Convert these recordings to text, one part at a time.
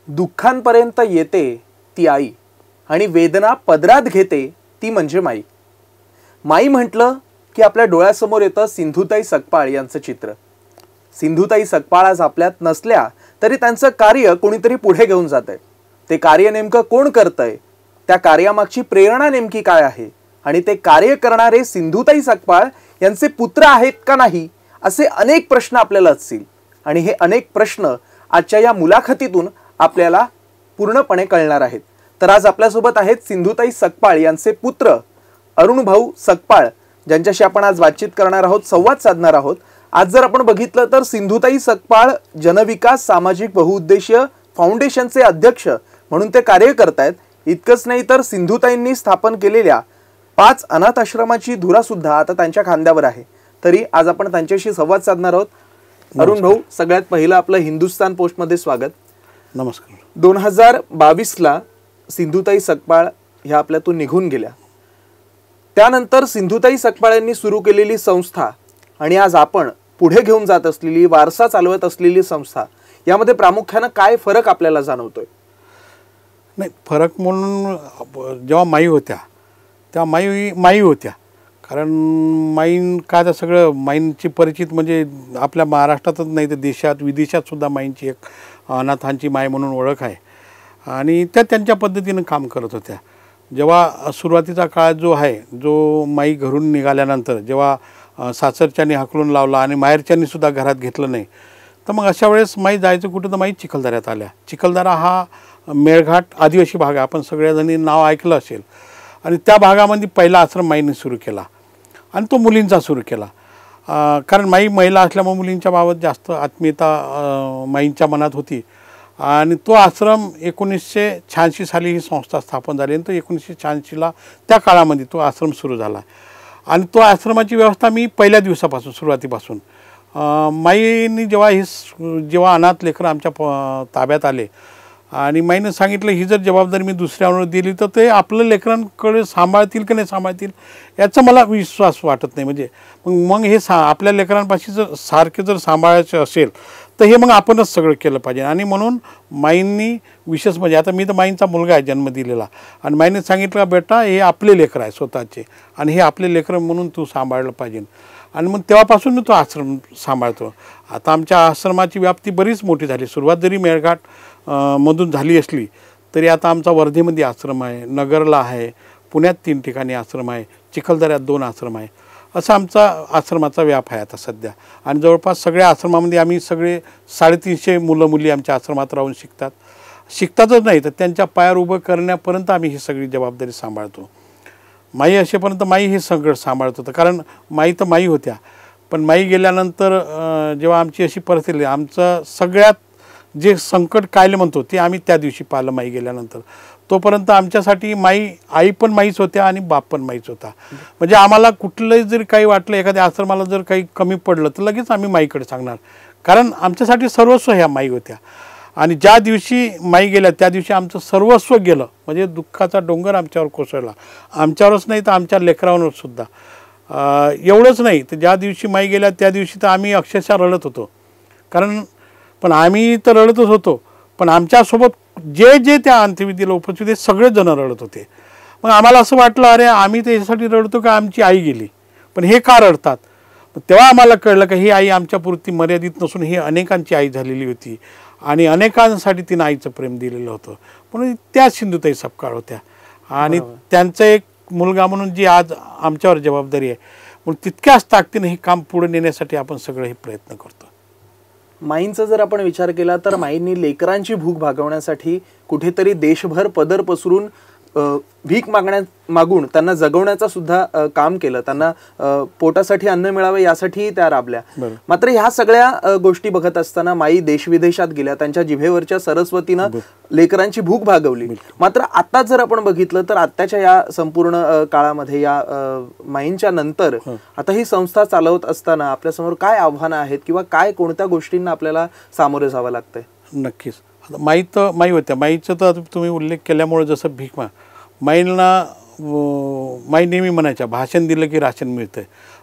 दुःखांपर्यंत येते ती आई आणि वेदना पदरात घेते ती म्हणजे माई. माई म्हटलं की आपल्या डोळ्यासमोर येतं सिंधुताई सकपाळ यांचं चित्र. सिंधुताई सकपाळ आज आपल्यात नसल्या तरी त्यांचं कार्य कोणीतरी पुढे घेऊन जातंय. ते कार्य नेमकं कोण करतंय, त्या कार्यामागची प्रेरणा नेमकी काय आहे आणि ते कार्य करणारे सिंधुताई सकपाळ यांचे पुत्र आहेत का नाही, असे अनेक प्रश्न आपल्याला असतील. आणि हे अनेक प्रश्न आजच्या या मुलाखतीतून आपल्याला पूर्णपणे कळणार आहेत. तर आज आपल्यासोबत आहेत सिंधुताई सकपाळ यांचे पुत्र अरुणभाऊ सकपाळ, ज्यांच्याशी आपण आज बातचीत करणार आहोत, संवाद साधणार आहोत. आज जर आपण बघितलं तर सिंधुताई सकपाळ जनविकास सामाजिक बहुउद्देशीय फाउंडेशनचे अध्यक्ष म्हणून ते कार्य करतायत. इतकंच नाही तर सिंधुताईंनी स्थापन केलेल्या 5 अनाथ आश्रमाची धुरा सुद्धा आता त्यांच्या खांद्यावर आहे. तरी आज आपण त्यांच्याशी संवाद साधणार आहोत. अरुण भाऊ, सगळ्यात पहिलं आपलं हिंदुस्तान पोस्ट मध्ये स्वागत. नमस्कार. 2022ला सिंधुताई सकपाळ ह्या आपल्यातून निघून गेल्या. त्यानंतर सिंधुताई सकपाळ यांनी सुरू केलेली संस्था आणि आज आपण पुढे घेऊन जात असलेली, वारसा चालवत असलेली संस्था, यामध्ये प्रामुख्याने काय फरक आपल्याला जाणवतोय? नाही, फरक म्हणून जेव्हा माई होत्या तेव्हा माई होत्या. कारण माईन काय तर सगळं माईंची परिचित म्हणजे आपल्या महाराष्ट्रातच नाही तर देशात विदेशात सुद्धा माईंची एक अनाथांची माय म्हणून ओळख आहे. आणि त्या त्यांच्या पद्धतीनं काम करत होत्या. जेव्हा सुरुवातीचा काळ जो आहे, जो माई घरून निघाल्यानंतर जेव्हा सासरच्यांनी हाकलून लावला आणि माहेरच्यांनी सुद्धा घरात घेतलं नाही, तर मग अशा वेळेस माई जायचं कुठं, तर माई चिखलदऱ्यात आल्या. चिखलदरा हा मेळघाट आदिवासी भाग आहे, आपण सगळ्याजणी नाव ऐकलं असेल. आणि त्या भागामध्ये पहिला आश्रम माईने सुरू केला आणि तो मुलींचा सुरू केला. कारण माई महिला असल्यामुळे मुलींच्या बाबत जास्त आत्मीयता माईंच्या मनात होती. आणि तो आश्रम 1986 साली ही संस्था स्थापन झाली आणि तो 1986ला त्या काळामध्ये तो आश्रम सुरू झाला. आणि तो आश्रमाची व्यवस्था मी पहिल्या दिवसापासून सुरुवातीपासून माईंनी जेव्हा अनाथ लेकरं आमच्या ताब्यात आले आणि माईनं सांगितलं ही जर जबाबदारी मी दुसऱ्यावर दिली तर ते आपलं लेकरांकडे सांभाळतील की नाही सांभाळतील याचा मला विश्वास वाटत नाही. म्हणजे मग हे आपल्या लेकरांपाशी जर सारखे जर सांभाळायचे असेल तर हे मग आपणच सगळं केलं पाहिजे. आणि म्हणून माईंनी विशेष म्हणजे आता मी तर माईंचा मुलगा आहे जन्म दिलेला, आणि माईने सांगितलं बेटा हे आपले लेकरं आहे स्वतःचे आणि हे आपले लेकरं म्हणून तू सांभाळलं पाहिजे. आणि मग तेव्हापासून मी तो आश्रम सांभाळतो. आता आमच्या आश्रमाची व्याप्ती बरीच मोठी झाली. सुरुवात जरी मेळघाट मधून झाली असली तरी आता आमचा वर्धेमध्ये आश्रम आहे, नगरला आहे, पुण्यात 3 ठिकाणी आश्रम आहे, चिखलदऱ्यात 2 आश्रम आहे. असा आमचा आश्रमाचा व्याप आहे आता सध्या. आणि जवळपास सगळ्या आश्रमामध्ये आम्ही सगळे 350 मुलं मुली आमच्या आश्रमात राहून शिकतातच नाही तर त्यांच्या पायावर उभं करण्यापर्यंत आम्ही ही सगळी जबाबदारी सांभाळतो. माई असेपर्यंत माई हे सगळं सांभाळत होतं. कारण माई तर माई होत्या, पण माई गेल्यानंतर जेव्हा आमची अशी परिस्थिती, आमचं सगळ्यात जे संकट कायले म्हणतो ते आम्ही त्या दिवशी पाहिलं माई गेल्यानंतर. तोपर्यंत आमच्यासाठी आई पण माईच होत्या आणि बाप पण माईच होता. म्हणजे आम्हाला कुठलंही जरी काही वाटलं, एखाद्या आश्रमाला जर काही कमी पडलं तर लगेच आम्ही माईकडे सांगणार. कारण आमच्यासाठी सर्वस्व ह्या माई होत्या. आणि ज्या दिवशी माई गेल्या त्या दिवशी आमचं सर्वस्व गेलं, म्हणजे दुःखाचा डोंगर आमच्यावर कोसळला. आमच्यावरच नाही तर आमच्या लेकरांवर सुद्धा. एवढंच नाही तर ज्या दिवशी माई गेल्या त्या दिवशी तर आम्ही अक्षरशः रडत होतो. पण आम्ही तर रडतच होतो, पण आमच्यासोबत जे त्या अंत्यविधीला उपस्थित होते सगळेच जण रडत होते. मग आम्हाला असं वाटलं अरे आम्ही त्याच्यासाठी रडतो का आमची आई गेली, पण हे का रडतात. तेव्हा आम्हाला कळलं की ही आई आमच्यापुरती मर्यादित नसून ही अनेकांची आई झालेली होती आणि अनेकांसाठी तिनं आईचं प्रेम दिलेलं होतं. म्हणून त्या सिंधुताई सकपाळ होत्या आणि त्यांचा एक मुलगा म्हणून जी आज आमच्यावर जबाबदारी आहे, म्हणून तितक्याच ताकदीने हे काम पुढे नेण्यासाठी आपण सगळे हे प्रयत्न करतो. माईंचा जर आपण विचार केला तर माईंनी लेकरांची भूक भागवण्यासाठी कुठेतरी देशभर पदर पसरून भीक मागून त्यांना जगवण्याचा सुद्धा काम केलं. त्यांना पोटासाठी अन्न मिळावे यासाठी त्या राबल्या. मात्र ह्या सगळ्या गोष्टी बघत असताना माई देशविदेशात गेल्या, त्यांच्या जिभेवरच्या सरस्वतीनं लेकरांची भूक भागवली. मात्र आता जर आपण बघितलं तर आत्ताच्या या संपूर्ण काळामध्ये या माईंच्या नंतर आता ही संस्था चालवत असताना आपल्यासमोर काय आव्हानं आहेत किंवा कोणत्या गोष्टींना आपल्याला सामोरे जावं लागतंय? नक्कीच. माई होत्या. माईचं तर तुम्ही उल्लेख केल्यामुळे जसं माई नेहमी म्हणायच्या भाषण दिलं की राशन मिळतं.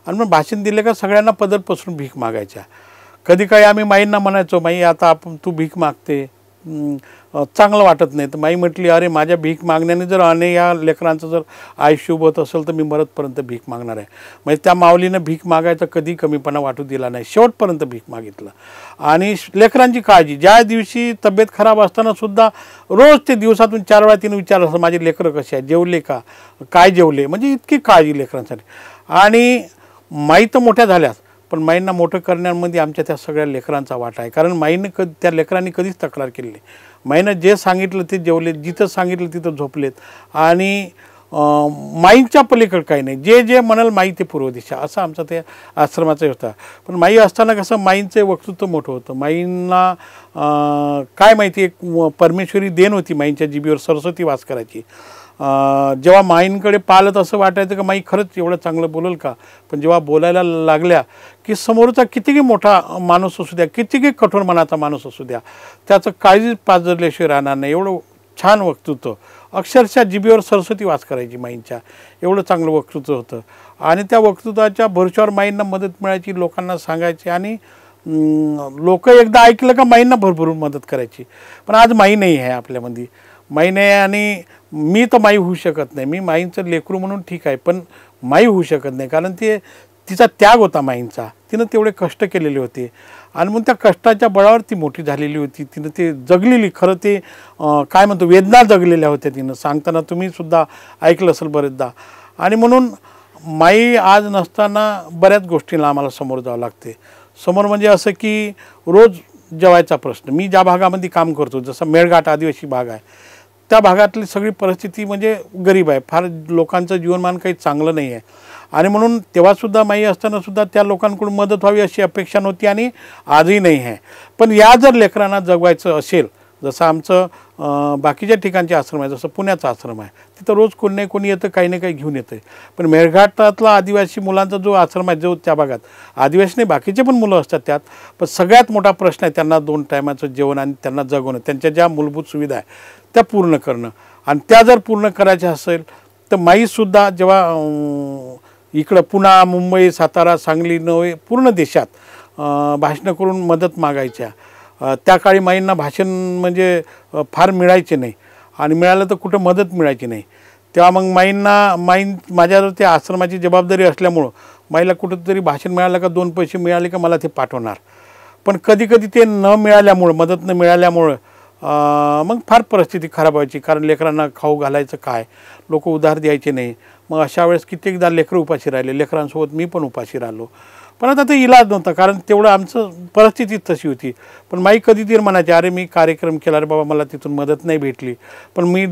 आणि मग भाषण दिलं का सगळ्यांना पदर पसरून भीक मागायच्या. कधी काही आम्ही माईंना म्हणायचो माई आता तू भीक मागते चांगलं वाटत नाही. तर माई म्हटली, अरे माझ्या भीक मागण्याने जर या लेकरांचं जर आयुष्य उभं होत असेल तर मी मरतपर्यंत भीक मागणार आहे. म्हणजे त्या माऊलीनं भीक मागायचा कधी कमीपणा वाटू दिला नाही, शेवटपर्यंत भीक मागितलं. आणि लेकरांची काळजी, ज्या दिवशी तब्येत खराब असताना सुद्धा रोज ते दिवसातून 4 वेळा तिने विचारलं असं, माझे लेकरं कसे आहे, जेवले का, काय जेवले, म्हणजे इतकी काळजी लेकरांसाठी. आणि माई तर मोठ्या झाल्यास, पण माईंना मोठं करण्यामध्ये आमच्या त्या सगळ्या लेकरांचा वाटा आहे. कारण माईनं त्या लेकरांनी कधीच तक्रार केली नाही. माईनं जे सांगितलं ते जेवलेत, जिथं सांगितलं तिथं झोपलेत. आणि माईंच्या पलीकडे काही नाही, जे जे म्हणाल माई ते पूर्व दिशा, असं आमचं ते आश्रमाचं होता. पण माई असताना कसं माईंचं वक्तृत्व मोठं होतं. माईंना काय माहिती, एक परमेश्वरी देण होती माईंच्या जिभेवर, सरस्वती वास करायची. जेव्हा माईंकडे पाहलं असं वाटायचं की माई खरंच एवढं चांगलं बोलेल का. पण जेव्हा बोलायला लागल्या की समोरचा कितीही मोठा माणूस असू द्या, कितीही कठोर मनाचा माणूस असू द्या, त्याचं काळजीच पाजरल्याशिवाय राहणार नाही. एवढं छान वक्तृत्व, अक्षरशः जिभेवर सरस्वती वास करायची माईंच्या, एवढं चांगलं वक्तृत्व होतं. आणि त्या वक्तृत्वाच्या भरवशावर माईंना मदत मिळायची, लोकांना सांगायची. आणि लोक एकदा ऐकलं का माईंना भरभरून मदत करायची. पण आज माई नाही आहे आपल्यामध्ये, माई नाही. आणि मी तर माई होऊ शकत नाही, मी माईंचं लेकरू म्हणून ठीक आहे, पण माई होऊ शकत नाही. कारण तिचा त्याग होता माईंचा, तिनं तेवढे कष्ट केलेले होते. आणि मग त्या कष्टाच्या बळावर ती मोठी झालेली होती, तिनं ते जगलेली. खरं ते काय म्हणतो, वेदना जगलेल्या होत्या तिनं, सांगताना तुम्ही सुद्धा ऐकलं असेल बरेचदा. आणि म्हणून माई आज नसताना बऱ्याच गोष्टींना आम्हाला समोर जावं लागते. समोर म्हणजे असं की रोज जेवायचा प्रश्न. मी ज्या भागामध्ये काम करतो, जसं मेळघाट आदिवासी भाग आहे, त्या भागातली सगळी परिस्थिती म्हणजे गरीब आहे, फार लोकांचं जीवनमान काही चांगलं नाही आहे. आणि म्हणून तेव्हासुद्धा माई असतानासुद्धा त्या लोकांकडून मदत व्हावी अशी अपेक्षा नव्हती, आणि आजही नाही आहे. पण या जर लेकरांना जगवायचं असेल, जसं आमचं बाकीच्या ठिकाणचे आश्रम आहे, जसं पुण्याचा आश्रम आहे, तिथं रोज कोणी नाही कोणी येतं, काही ना काही घेऊन येतं. पण मेळघाटातला आदिवासी मुलांचा जो आश्रम आहे, जो त्या भागात आदिवासी नाही, बाकीचे पण मुलं असतात त्यात, पण सगळ्यात मोठा प्रश्न आहे त्यांना 2 टायमाचं जेवण आणि त्यांना जगवणं, त्यांच्या ज्या मूलभूत सुविधा आहे त्या पूर्ण करणं. आणि त्या जर पूर्ण करायच्या असेल तर माईसुद्धा जेव्हा इकडं पुणा, मुंबई, सातारा, सांगली, नवे पूर्ण देशात भाषणं करून मदत मागायच्या. त्या काळी माईंना भाषण म्हणजे फार मिळायचे नाही, आणि मिळालं तर कुठं मदत मिळायची नाही. तेव्हा मग माझ्यावर त्या आश्रमाची जबाबदारी असल्यामुळं माईला कुठंतरी भाषण मिळालं का, 2 पैसे मिळाले का मला ते पाठवणार. पण कधी कधी ते न मिळाल्यामुळं, मदत न मिळाल्यामुळं मग फार परिस्थिती खराब व्हायची. कारण लेकरांना खाऊ घालायचं काय, लोक उधार द्यायचे नाही. मग अशा वेळेस कित्येकदा लेकरं उपाशी राहिले, लेकरांसोबत मी पण उपाशी राहिलो. पण आता ते इलाज नव्हता, कारण तेवढं आमचं परिस्थितीच तशी होती. पण माई कधीतरी म्हणायचे, अरे मी कार्यक्रम केला रे बाबा, मला तिथून मदत नाही भेटली, पण मी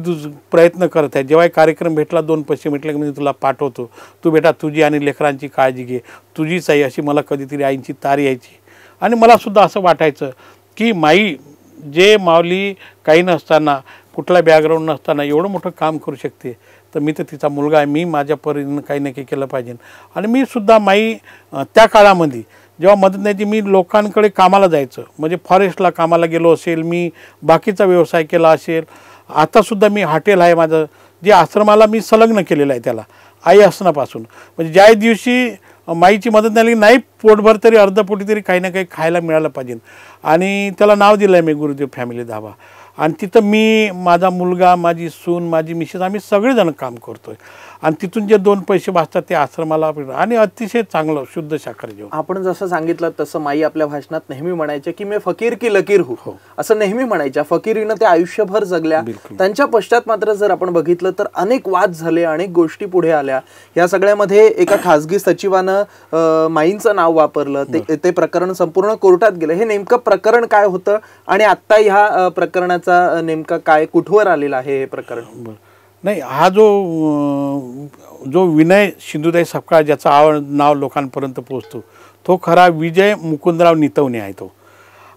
प्रयत्न करत आहे. जेव्हा कार्यक्रम भेटला, 2 पैसे भेटले की मी तुला पाठवतो, तू बेटा तुझी आणि लेकरांची काळजी घे, तुझीच आई, अशी मला कधीतरी आईंची तार यायची. आणि मलासुद्धा असं वाटायचं की माई जे माऊली काही नसताना, कुठला बॅकग्राऊंड नसताना एवढं मोठं काम करू शकते, तर मी तर तिचा मुलगा आहे, मी माझ्या परीनं काही ना काही केलं पाहिजे. आणि मी सुद्धा माई त्या काळामध्ये जेव्हा मदत नाही, मी लोकांकडे कामाला जायचं, म्हणजे फॉरेस्टला कामाला गेलो असेल, मी बाकीचा व्यवसाय केला असेल. आतासुद्धा मी हॉटेल आहे माझं, जे आश्रमाला मी संलग्न केलेलं आहे त्याला, आई असण्यापासून. म्हणजे ज्या दिवशी माईची मदत नाही पोटभर तरी अर्धपोटी तरी काही ना काही खायला मिळालं पाहिजे. आणि त्याला नाव दिलं आहे मी गुरुदेव फॅमिली धाबा. आणि तिथं मी, माझा मुलगा, माझी सून, माझी मिसेस, आम्ही सगळेजण काम करतो आहे. आणि तिथून जे 2 पैसे वाचतात ते आश्रमाला, आणि अतिशय चांगलं शुद्ध शाकाहारी जेवण. आपण जसं सांगितलं तसं माई आपल्या भाषणात नेहमी म्हणायचे की मी फकीर की लकीर हो, असं नेहमी म्हणायच्या. फकीरीनं ते आयुष्यभर जगल्या. त्यांच्या पश्चात मात्र जर आपण बघितलं तर अनेक वाद झाले, अनेक गोष्टी पुढे आल्या. या सगळ्यामध्ये एका खासगी सचिवानं माईंचं नाव वापरलं, ते प्रकरण संपूर्ण कोर्टात गेलं. हे नेमकं प्रकरण काय होतं, आणि आता ह्या प्रकरणाचा नेमका काय, कुठवर आलेला आहे हे प्रकरण? नाही, हा जो विनय सिंधुताई सपकाळ, ज्याचं नाव लोकांपर्यंत पोहोचतो, तो खरा विजय मुकुंदराव नितवणे आहे तो.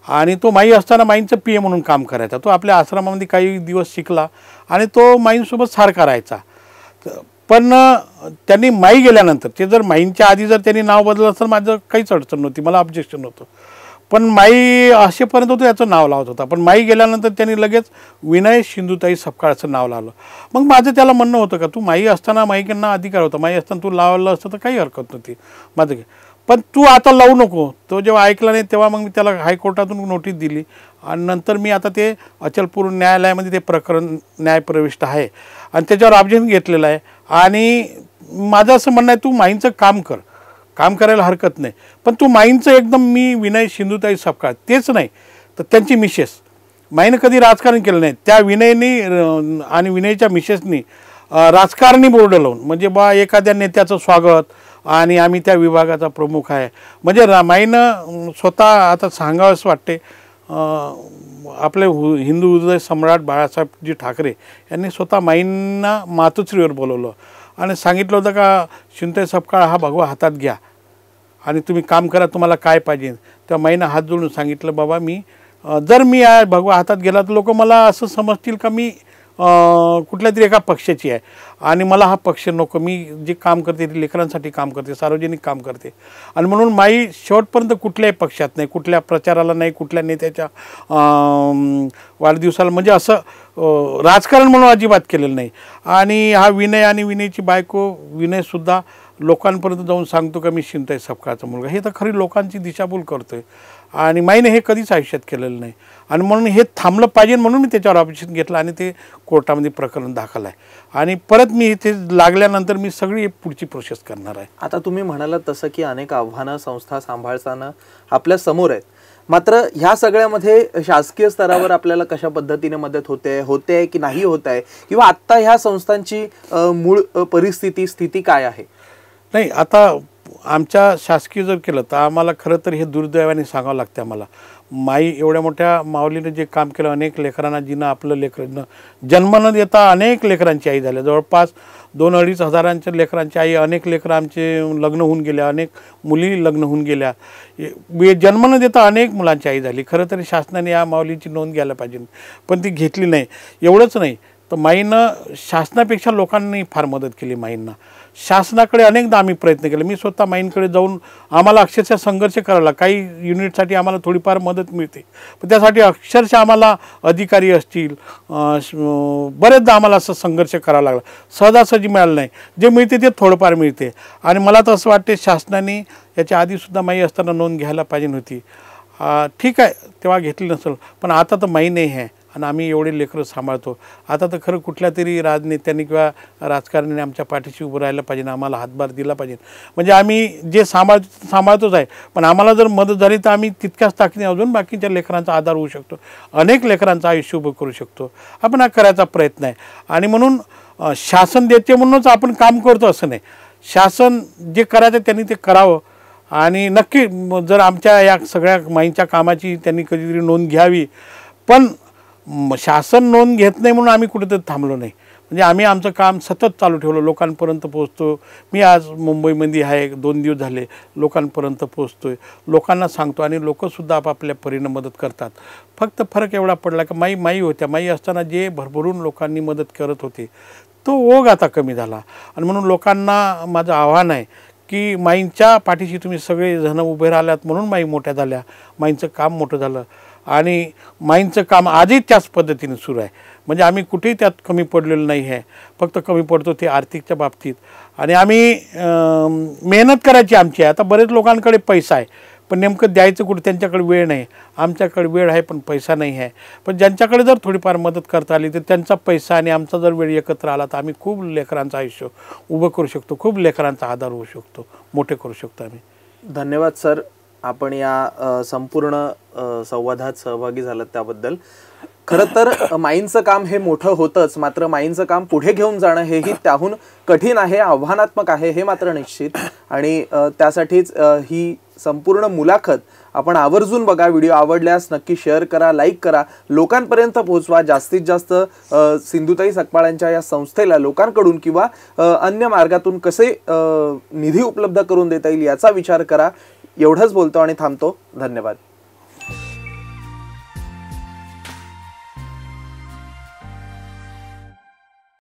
आणि तो माई असताना माईंचं PA म्हणून काम करायचा. तो आपल्या आश्रमामध्ये काही दिवस शिकला, आणि तो माईंसोबत सारखा राहायचा. पण त्यांनी माई गेल्यानंतर, ते जर माईंच्या आधी जर त्यांनी नाव बदललं असतं, माझं काहीच अडचण नव्हती, मला ऑब्जेक्शन नव्हतं. पण माई असेपर्यंत तो याचं नाव लावत होता. पण माई गेल्यानंतर त्यांनी लगेच विनय सिंधुताई सपकाळचं नाव लावलं. मग माझं त्याला म्हणणं होतं का, तू माई असताना माईकांना अधिकार होता, माई असताना तू लावलं असतं तर काही हरकत नव्हती माझं. पण तू आता लावू नको. तो जेव्हा ऐकला नाही तेव्हा मग मी त्याला हायकोर्टातून नोटीस दिली आणि नंतर मी आता ते अचलपूर न्यायालयामध्ये ते प्रकरण न्यायप्रविष्ट आहे आणि त्याच्यावर ऑब्जेक्शन घेतलेलं आहे. आणि माझं असं म्हणणं आहे, तू माईंचं काम करायला हरकत नाही, पण तू माईंचं एकदम मी विनय सिंधुताई सपकाळ तेच नाही तर त्यांची मिसेस माईनं कधी राजकारण केलं नाही. त्या विनयनी आणि विनयच्या मिसेसनी राजकारणी बोर्ड लावून म्हणजे बा एखाद्या नेत्याचं स्वागत आणि आम्ही त्या विभागाचा प्रमुख आहे म्हणजे माईनं स्वतः आता सांगावंच वाटते. आपले हिंदू हृदय सम्राट बाळासाहेबजी ठाकरे यांनी स्वतः माईंना मातोश्रीवर बोलवलं आणि सांगितलं होतं का सिंधुताई सपकाळ हा भगवा हातात घ्या आणि तुम्ही काम करा, तुम्हाला काय पाहिजे. त्या माईनं हात जोडून सांगितलं, बाबा मी जर मी भगवा हातात गेला तर लोक मला असं समजतील का मी कुठल्या तरी एका पक्षाची आहे आणि मला हा पक्ष नको. मी जे काम करते ते लेकरांसाठी काम करते, सार्वजनिक काम करते. आणि म्हणून माई शेवटपर्यंत कुठल्याही पक्षात नाही, कुठल्या प्रचाराला नाही, कुठल्या नेत्याच्या वाढदिवसाला म्हणजे असं राजकारण म्हणून अजिबात केलेलं नाही. आणि हा विनय आणि विनयची बायको विनयसुद्धा लोकांपर्यंत जाऊन सांगतो का मी सिंधुताई सपकाळचा मुलगा. हे तर खरी लोकांची दिशाभूल करतोय आणि माईने हे कधीच आयुष्यात केलेलं नाही. आणि म्हणून हे थांबलं पाहिजे म्हणून मी त्याच्यावर ऑब्जेक्शन घेतलं आणि ते कोर्टामध्ये प्रकरण दाखल आहे. आणि परत मी इथे लागल्यानंतर मी सगळी पुढची प्रोसेस करणार आहे. आता तुम्ही म्हणालात तसं की अनेक आव्हानं संस्था सांभाळताना आपल्या समोर आहेत, मात्र ह्या सगळ्यामध्ये शासकीय स्तरावर आपल्याला कशा पद्धतीने मदत होते की नाही होत आहे, किंवा आत्ता ह्या संस्थांची मूळ स्थिती काय आहे? नाही, आता आमच्या शासकीय जर केलं तर आम्हाला खरं तर हे दुर्दैवाने सांगावं लागतं. आम्हाला माई एवढ्या मोठ्या माऊलीनं जे काम केलं, अनेक लेकरांना जिनं आपलं लेकरांना जन्म न देता अनेक लेकरांची आई झाल्या, जवळपास 2-2.5 हजारांच्या लेकरांची आई, अनेक लेकरं आमचे लग्न होऊन गेल्या, अनेक मुली लग्न होऊन गेल्या, जन्म न देता अनेक मुलांची आई झाली. खरं तर शासनाने या माऊलीची नोंद घ्यायला पाहिजे, पण ती घेतली नाही. एवढंच नाही तर माईनं शासनापेक्षा लोकांनी फार मदत केली. माईंना शासनाकडे अनेकदा आम्ही प्रयत्न केले. मी स्वतः माईंकडे जाऊन आम्हाला अक्षरशः संघर्ष करायला, काही युनिटसाठी आम्हाला थोडीफार मदत मिळते, पण त्यासाठी अक्षरशः आम्हाला अधिकारी असतील बरेचदा आम्हाला असं संघर्ष करावा लागला. सहजासहजी मिळालं नाही, जे मिळते ते थोडंफार मिळते. आणि मला तर असं वाटते शासनाने याच्या आधीसुद्धा माई असताना नोंद घ्यायला पाहिजे होती. ठीक आहे, तेव्हा घेतली नसेल, पण आता तर माई नाही आहे आणि आम्ही एवढे लेकरं सांभाळतो. आता तर खरं कुठल्या तरी राजनेत्यांनी किंवा राजकारण्याने आमच्या पाठीशी उभं राहायला पाहिजे, आम्हाला हातभार दिला पाहिजे. म्हणजे आम्ही जे सांभाळतोच आहे, पण आम्हाला जर मदत झाली तर आम्ही तितक्याच ताकदीने अजून बाकीच्या लेकरांचा आधार होऊ शकतो, अनेक लेकरांचं आयुष्य उभं करू शकतो. आपण हा करायचा प्रयत्न आहे. आणि म्हणून शासन देते म्हणूनच आपण काम करतो असं नाही. शासन जे करायचं त्यांनी ते करावं. आणि नक्की जर आमच्या या सगळ्या माईंच्या कामाची त्यांनी कधीतरी नोंद घ्यावी, पण शासन नोंद घेत नाही म्हणून आम्ही कुठेतरी थांबलो नाही. म्हणजे आम्ही आमचं काम सतत चालू ठेवलं, लोकांपर्यंत पोहोचतो. मी आज मुंबईमध्ये आहे, 2 दिवस झाले, लोकांपर्यंत पोहोचतो आहे, लोकांना सांगतो आणि लोकंसुद्धा आपापल्या परीनं मदत करतात. फक्त फरक एवढा पडला की माई होत्या. माई असताना जे भरभरून लोकांनी मदत करत होते तो ओघ आता कमी झाला. आणि म्हणून लोकांना माझं आव्हान आहे की माईंच्या पाठीशी तुम्ही सगळे जण उभे राहिल्यात म्हणून माई मोठ्या झाल्या, माईंचं काम मोठं झालं. आणि माईंचं काम आजही त्याच पद्धतीने सुरू आहे. म्हणजे आम्ही कुठेही त्यात कमी पडलेलं नाही आहे. फक्त कमी पडतो ते आर्थिकच्या बाबतीत. आणि आम्ही मेहनत करायची आमची आहे. आता बरेच लोकांकडे पैसा आहे, पण नेमकं द्यायचं कुठं, त्यांच्याकडे वेळ नाही. आमच्याकडे वेळ आहे पण पैसा नाही आहे. पण ज्यांच्याकडे जर थोडीफार मदत करता आली तर त्यांचा पैसा आणि आमचा जर वेळ एकत्र आला तर आम्ही खूप लेकरांचं आयुष्य उभं करू शकतो, खूप लेकरांचा आधार होऊ शकतो, मोठे करू शकतो आम्ही. धन्यवाद सर, आपण या संपूर्ण संवादात सहभागी झालात त्याबद्दल. खरं तर माईंचं काम हे मोठं होतंच, मात्र माईंचं काम पुढे घेऊन जाणं हेही त्याहून कठीण आहे, आव्हानात्मक आहे, हे मात्र निश्चित. आणि त्यासाठीच ही संपूर्ण मुलाखत आपण आवर्जून बघा. व्हिडिओ आवडल्यास नक्की शेअर करा, लाईक करा, लोकांपर्यंत पोहोचवा. जास्तीत जास्त सिंधुताई सकपाळांच्या या संस्थेला लोकांकडून किंवा अन्य मार्गातून कसे निधी उपलब्ध करून देता येईल याचा विचार करा. एवढंच बोलतो आणि थांबतो. धन्यवाद.